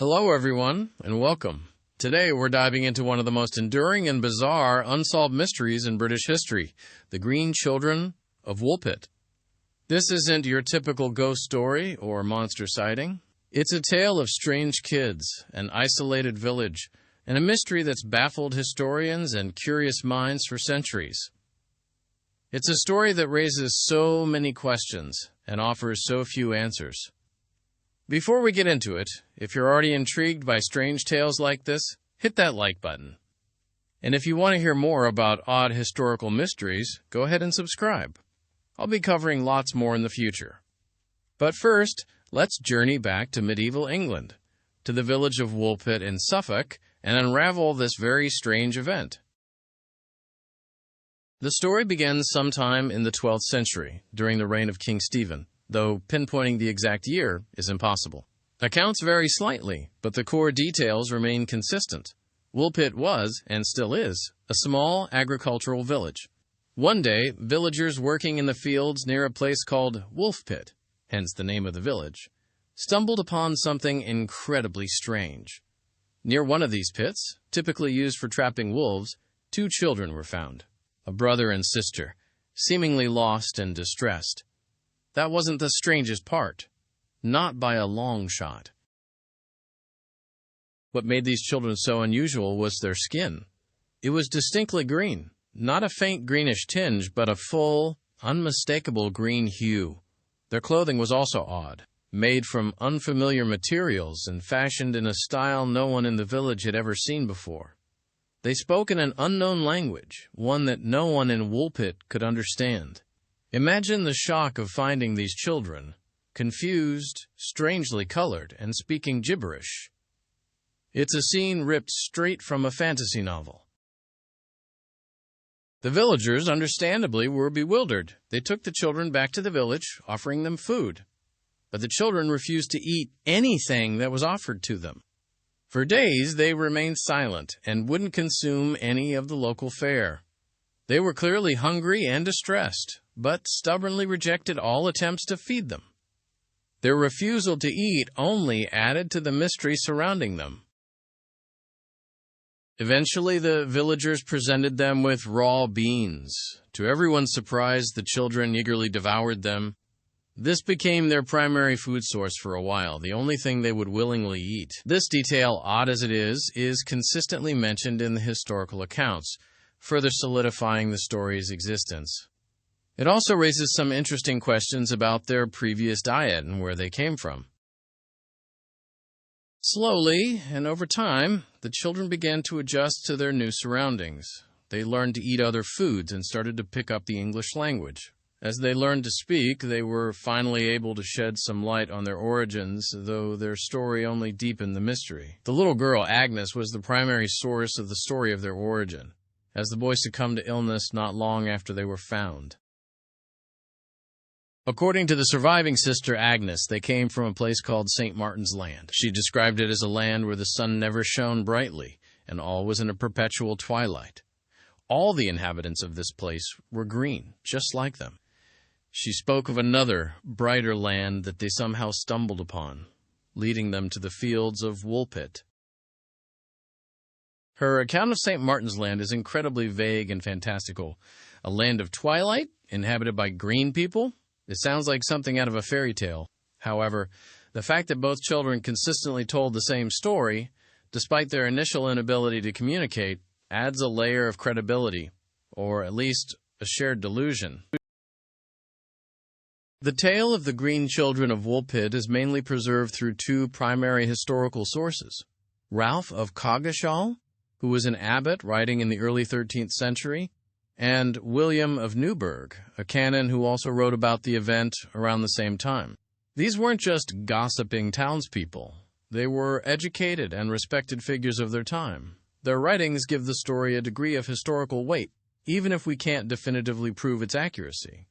Hello, everyone, and welcome. Today, we're diving into one of the most enduring and bizarre unsolved mysteries in British history, the Green Children of Woolpit. This isn't your typical ghost story or monster sighting. It's a tale of strange kids, an isolated village, and a mystery that's baffled historians and curious minds for centuries. It's a story that raises so many questions and offers so few answers. Before we get into it, if you're already intrigued by strange tales like this, hit that like button. And if you want to hear more about odd historical mysteries, go ahead and subscribe. I'll be covering lots more in the future. But first, let's journey back to medieval England, to the village of Woolpit in Suffolk, and unravel this very strange event. The story begins sometime in the 12th century, during the reign of King Stephen, though pinpointing the exact year is impossible. Accounts vary slightly, but the core details remain consistent. Woolpit was, and still is, a small agricultural village. One day, villagers working in the fields near a place called Woolpit, hence the name of the village, stumbled upon something incredibly strange. Near one of these pits, typically used for trapping wolves, two children were found, a brother and sister, seemingly lost and distressed. That wasn't the strangest part, not by a long shot. What made these children so unusual was their skin. It was distinctly green, not a faint greenish tinge, but a full, unmistakable green hue. Their clothing was also odd, made from unfamiliar materials and fashioned in a style no one in the village had ever seen before. They spoke in an unknown language, one that no one in Woolpit could understand. Imagine the shock of finding these children, confused, strangely colored, and speaking gibberish. It's a scene ripped straight from a fantasy novel. The villagers, understandably, were bewildered. They took the children back to the village, offering them food. But the children refused to eat anything that was offered to them. For days, they remained silent and wouldn't consume any of the local fare. They were clearly hungry and distressed, but stubbornly rejected all attempts to feed them. Their refusal to eat only added to the mystery surrounding them. Eventually, the villagers presented them with raw beans. To everyone's surprise, the children eagerly devoured them. This became their primary food source for a while, the only thing they would willingly eat. This detail, odd as it is consistently mentioned in the historical accounts, further solidifying the story's existence. It also raises some interesting questions about their previous diet and where they came from. Slowly, and over time, the children began to adjust to their new surroundings. They learned to eat other foods and started to pick up the English language. As they learned to speak, they were finally able to shed some light on their origins, though their story only deepened the mystery. The little girl, Agnes, was the primary source of the story of their origin, as the boy succumbed to illness not long after they were found. According to the surviving sister Agnes, they came from a place called St. Martin's Land. She described it as a land where the sun never shone brightly, and all was in a perpetual twilight. All the inhabitants of this place were green, just like them. She spoke of another, brighter land that they somehow stumbled upon, leading them to the fields of Woolpit. Her account of St. Martin's Land is incredibly vague and fantastical. A land of twilight, inhabited by green people? It sounds like something out of a fairy tale. However, the fact that both children consistently told the same story, despite their initial inability to communicate, adds a layer of credibility, or at least a shared delusion. The tale of the Green Children of Woolpit is mainly preserved through two primary historical sources. Ralph of Coggeshall, who was an abbot writing in the early 13th century, and William of Newburgh, a canon who also wrote about the event around the same time. These weren't just gossiping townspeople. They were educated and respected figures of their time. Their writings give the story a degree of historical weight, even if we can't definitively prove its accuracy.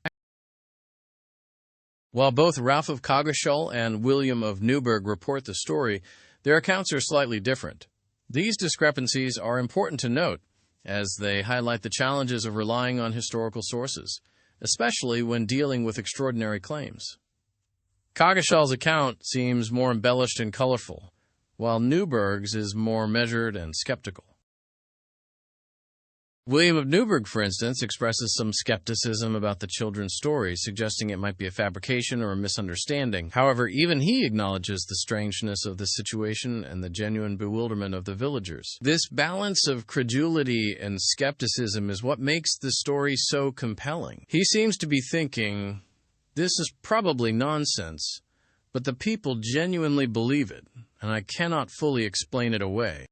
While both Ralph of Coggeshall and William of Newburgh report the story, their accounts are slightly different. These discrepancies are important to note, as they highlight the challenges of relying on historical sources, especially when dealing with extraordinary claims. Coggeshall's account seems more embellished and colorful, while Newburgh's is more measured and skeptical. William of Newburgh, for instance, expresses some skepticism about the children's story, suggesting it might be a fabrication or a misunderstanding. However, even he acknowledges the strangeness of the situation and the genuine bewilderment of the villagers. This balance of credulity and skepticism is what makes the story so compelling. He seems to be thinking, this is probably nonsense, but the people genuinely believe it, and I cannot fully explain it away.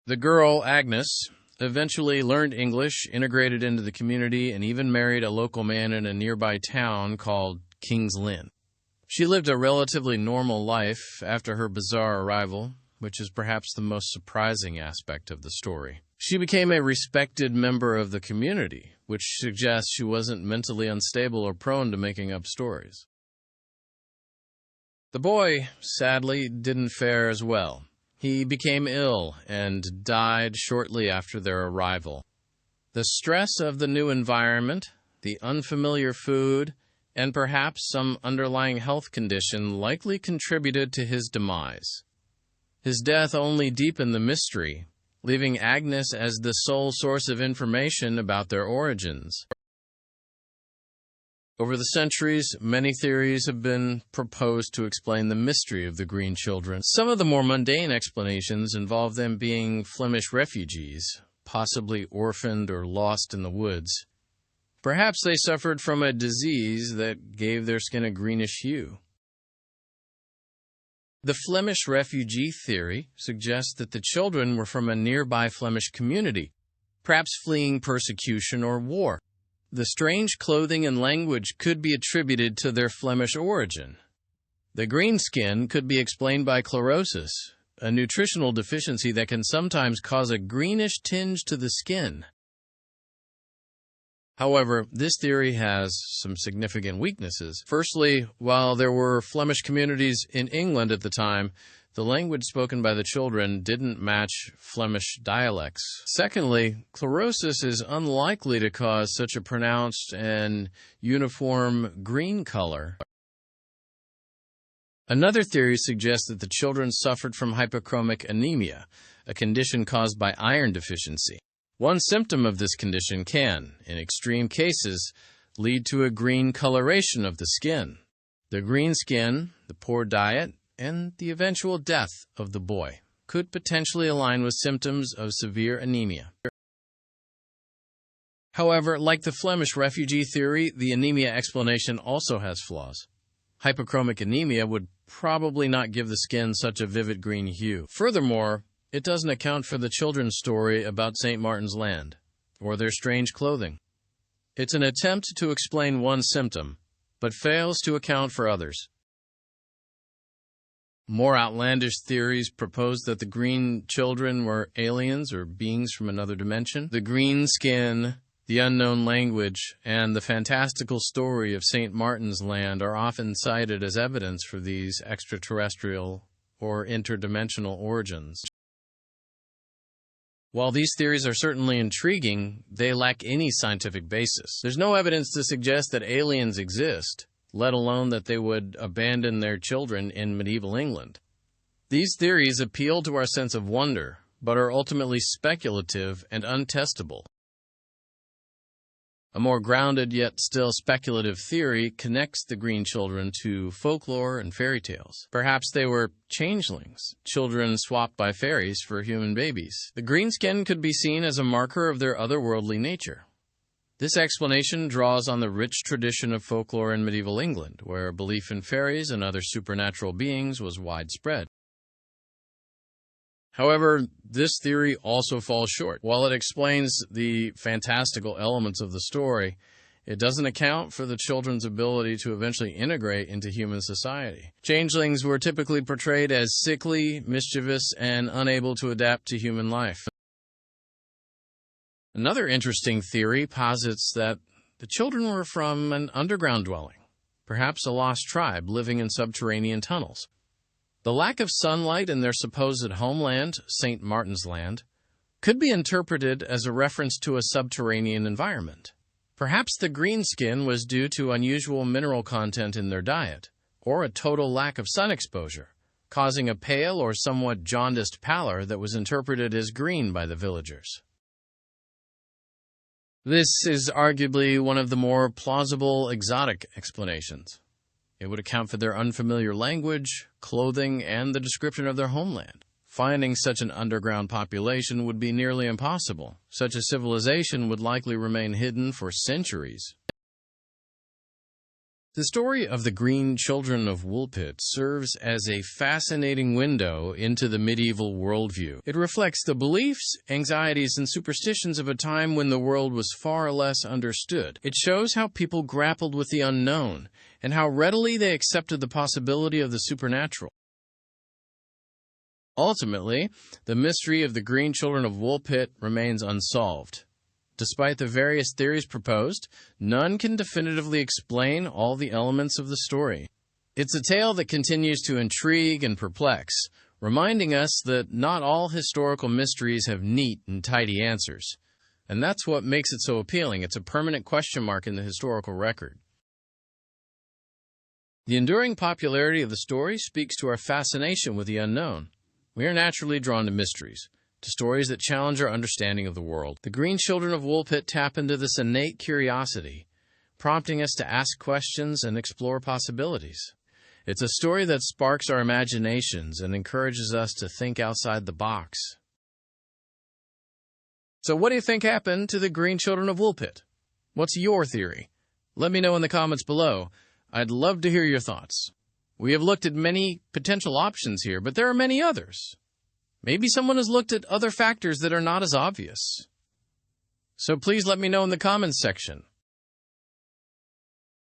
The girl, Agnes, eventually learned English, integrated into the community, and even married a local man in a nearby town called King's Lynn. She lived a relatively normal life after her bizarre arrival, which is perhaps the most surprising aspect of the story. She became a respected member of the community, which suggests she wasn't mentally unstable or prone to making up stories. The boy, sadly, didn't fare as well. He became ill and died shortly after their arrival. The stress of the new environment, the unfamiliar food, and perhaps some underlying health condition likely contributed to his demise. His death only deepened the mystery, leaving Agnes as the sole source of information about their origins. Over the centuries, many theories have been proposed to explain the mystery of the Green Children. Some of the more mundane explanations involve them being Flemish refugees, possibly orphaned or lost in the woods. Perhaps they suffered from a disease that gave their skin a greenish hue. The Flemish refugee theory suggests that the children were from a nearby Flemish community, perhaps fleeing persecution or war. The strange clothing and language could be attributed to their Flemish origin. The green skin could be explained by chlorosis, a nutritional deficiency that can sometimes cause a greenish tinge to the skin. However, this theory has some significant weaknesses. Firstly, while there were Flemish communities in England at the time, the language spoken by the children didn't match Flemish dialects. Secondly, chlorosis is unlikely to cause such a pronounced and uniform green color. Another theory suggests that the children suffered from hypochromic anemia, a condition caused by iron deficiency. One symptom of this condition can, in extreme cases, lead to a green coloration of the skin. The green skin, the poor diet, and the eventual death of the boy could potentially align with symptoms of severe anemia. However, like the Flemish refugee theory, the anemia explanation also has flaws. Hypochromic anemia would probably not give the skin such a vivid green hue. Furthermore, it doesn't account for the children's story about St. Martin's Land, or their strange clothing. It's an attempt to explain one symptom, but fails to account for others. More outlandish theories propose that the Green Children were aliens or beings from another dimension. The green skin, the unknown language, and the fantastical story of St. Martin's Land are often cited as evidence for these extraterrestrial or interdimensional origins. While these theories are certainly intriguing, they lack any scientific basis. There's no evidence to suggest that aliens exist, let alone that they would abandon their children in medieval England. These theories appeal to our sense of wonder, but are ultimately speculative and untestable. A more grounded yet still speculative theory connects the Green Children to folklore and fairy tales. Perhaps they were changelings, children swapped by fairies for human babies. The green skin could be seen as a marker of their otherworldly nature. This explanation draws on the rich tradition of folklore in medieval England, where belief in fairies and other supernatural beings was widespread. However, this theory also falls short. While it explains the fantastical elements of the story, it doesn't account for the children's ability to eventually integrate into human society. Changelings were typically portrayed as sickly, mischievous, and unable to adapt to human life. Another interesting theory posits that the children were from an underground dwelling, perhaps a lost tribe living in subterranean tunnels. The lack of sunlight in their supposed homeland, St. Martin's Land, could be interpreted as a reference to a subterranean environment. Perhaps the green skin was due to unusual mineral content in their diet, or a total lack of sun exposure, causing a pale or somewhat jaundiced pallor that was interpreted as green by the villagers. This is arguably one of the more plausible exotic explanations. It would account for their unfamiliar language, clothing, and the description of their homeland. Finding such an underground population would be nearly impossible. Such a civilization would likely remain hidden for centuries. The story of the Green Children of Woolpit serves as a fascinating window into the medieval worldview. It reflects the beliefs, anxieties, and superstitions of a time when the world was far less understood. It shows how people grappled with the unknown and how readily they accepted the possibility of the supernatural. Ultimately, the mystery of the Green Children of Woolpit remains unsolved. Despite the various theories proposed, none can definitively explain all the elements of the story. It's a tale that continues to intrigue and perplex, reminding us that not all historical mysteries have neat and tidy answers. And that's what makes it so appealing. It's a permanent question mark in the historical record. The enduring popularity of the story speaks to our fascination with the unknown. We are naturally drawn to mysteries, to stories that challenge our understanding of the world. The Green Children of Woolpit tap into this innate curiosity, prompting us to ask questions and explore possibilities. It's a story that sparks our imaginations and encourages us to think outside the box. So what do you think happened to the Green Children of Woolpit? What's your theory? Let me know in the comments below. I'd love to hear your thoughts. We have looked at many potential options here, but there are many others. Maybe someone has looked at other factors that are not as obvious. So please let me know in the comments section.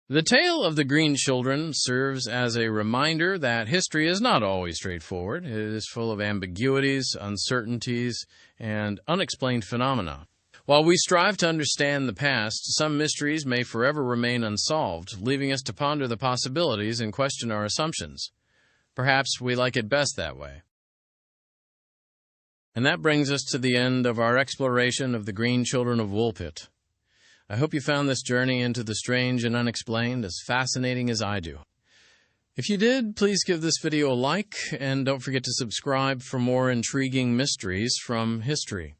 The tale of the Green Children serves as a reminder that history is not always straightforward. It is full of ambiguities, uncertainties, and unexplained phenomena. While we strive to understand the past, some mysteries may forever remain unsolved, leaving us to ponder the possibilities and question our assumptions. Perhaps we like it best that way. And that brings us to the end of our exploration of the Green Children of Woolpit. I hope you found this journey into the strange and unexplained as fascinating as I do. If you did, please give this video a like, and don't forget to subscribe for more intriguing mysteries from history.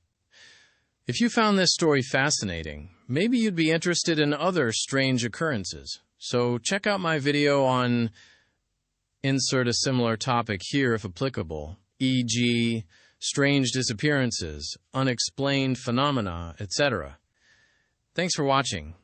If you found this story fascinating, maybe you'd be interested in other strange occurrences. So check out my video on insert a similar topic here if applicable, e.g., strange disappearances, unexplained phenomena, etc. Thanks for watching.